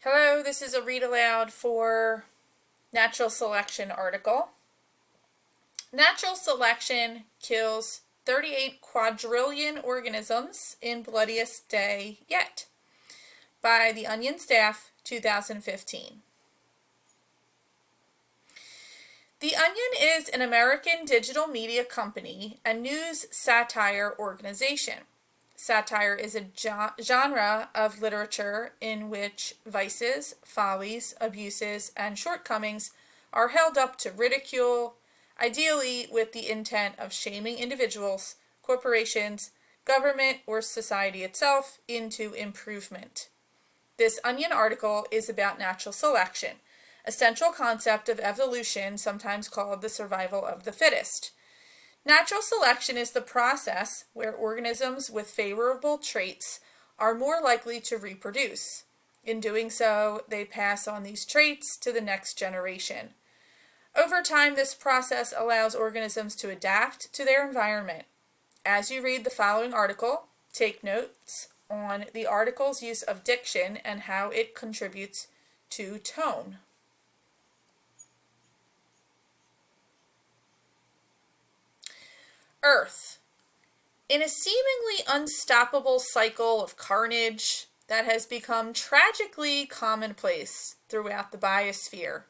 Hello, this is a read aloud for natural selection article. Natural selection kills 38 quadrillion organisms in bloodiest day yet, by The Onion staff, 2015. The Onion is an American digital media company and news satire organization. Satire is a genre of literature in which vices, follies, abuses, and shortcomings are held up to ridicule, ideally with the intent of shaming individuals, corporations, government, or society itself into improvement. This Onion article is about natural selection, a central concept of evolution, sometimes called the survival of the fittest. Natural selection is the process where organisms with favorable traits are more likely to reproduce. In doing so, they pass on these traits to the next generation. Over time, this process allows organisms to adapt to their environment. As you read the following article, take notes on the article's use of diction and how it contributes to tone. Earth. In a seemingly unstoppable cycle of carnage that has become tragically commonplace throughout the biosphere,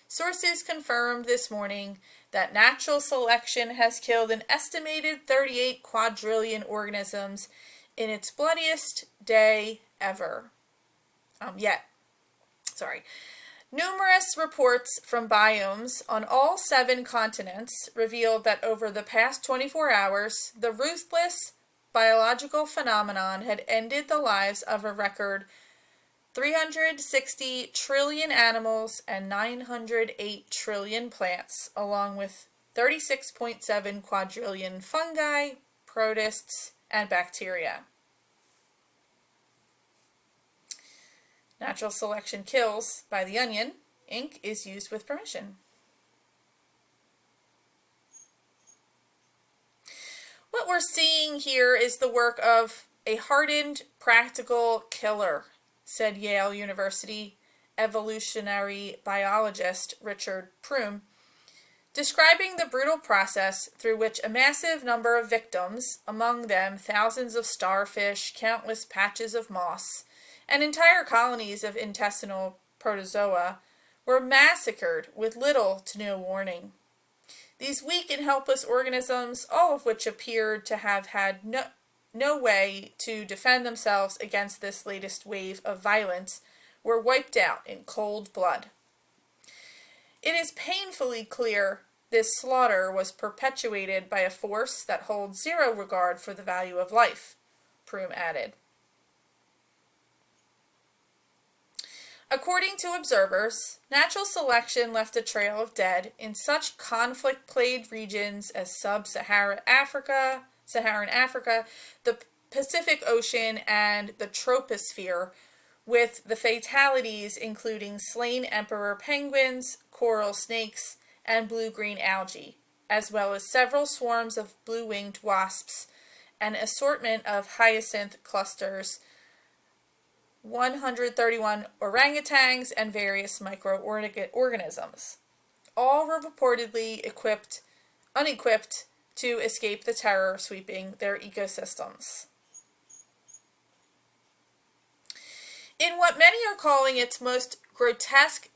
sources confirmed this morning that natural selection has killed an estimated 38 quadrillion organisms in its bloodiest day ever. Numerous reports from biomes on all 7 continents revealed that over the past 24 hours, the ruthless biological phenomenon had ended the lives of a record 360 trillion animals and 908 trillion plants, along with 36.7 quadrillion fungi, protists, and bacteria. Natural Selection Kills by The Onion, Inc. is used with permission. What we're seeing here is the work of a hardened, practical killer, said Yale University evolutionary biologist Richard Prume, describing the brutal process through which a massive number of victims, among them thousands of starfish, countless patches of moss, and entire colonies of intestinal protozoa, were massacred with little to no warning. These weak and helpless organisms, all of which appeared to have had no way to defend themselves against this latest wave of violence, were wiped out in cold blood. It is painfully clear this slaughter was perpetuated by a force that holds zero regard for the value of life, Prume added. According to observers, natural selection left a trail of dead in such conflict-plagued regions as sub-Saharan Africa, the Pacific Ocean, and the troposphere, with the fatalities including slain emperor penguins, coral snakes, and blue-green algae, as well as several swarms of blue-winged wasps, an assortment of hyacinth clusters, 131 orangutans, and various microorganisms. All were reportedly unequipped to escape the terror sweeping their ecosystems. In what many are calling its most grotesque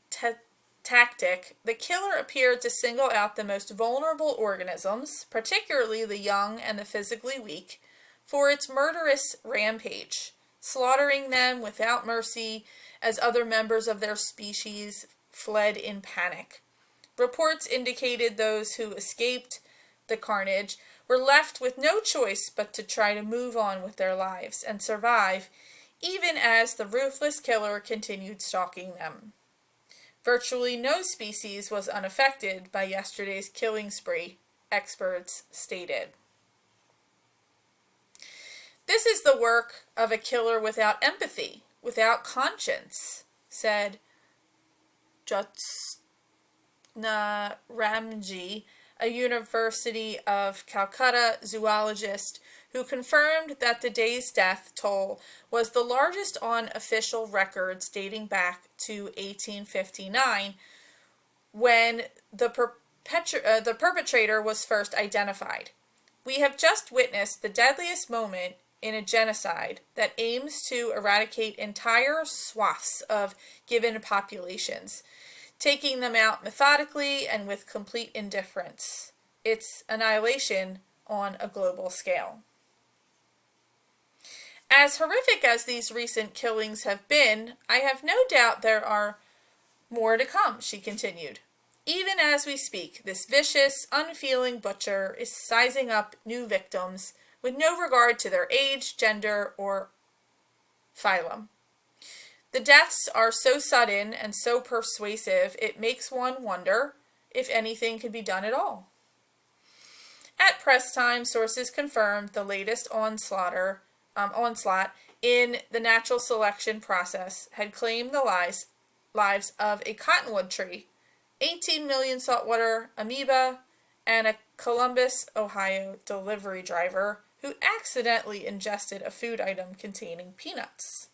tactic, the killer appeared to single out the most vulnerable organisms, particularly the young and the physically weak, for its murderous rampage, slaughtering them without mercy as other members of their species fled in panic. Reports indicated those who escaped the carnage were left with no choice but to try to move on with their lives and survive, even as the ruthless killer continued stalking them. Virtually no species was unaffected by yesterday's killing spree, experts stated. This is the work of a killer without empathy, without conscience, said Jyotsna Ramji, a University of Calcutta zoologist who confirmed that the day's death toll was the largest on official records dating back to 1859, when the perpetrator was first identified. We have just witnessed the deadliest moment in a genocide that aims to eradicate entire swaths of given populations, taking them out methodically and with complete indifference. It's annihilation on a global scale. As horrific as these recent killings have been, I have no doubt there are more to come, she continued. Even as we speak, this vicious, unfeeling butcher is sizing up new victims with no regard to their age, gender, or phylum. The deaths are so sudden and so persuasive, it makes one wonder if anything could be done at all. At press time, sources confirmed the latest onslaught in the natural selection process had claimed the lives of a cottonwood tree, 18 million saltwater amoeba, and a Columbus, Ohio delivery driver who accidentally ingested a food item containing peanuts.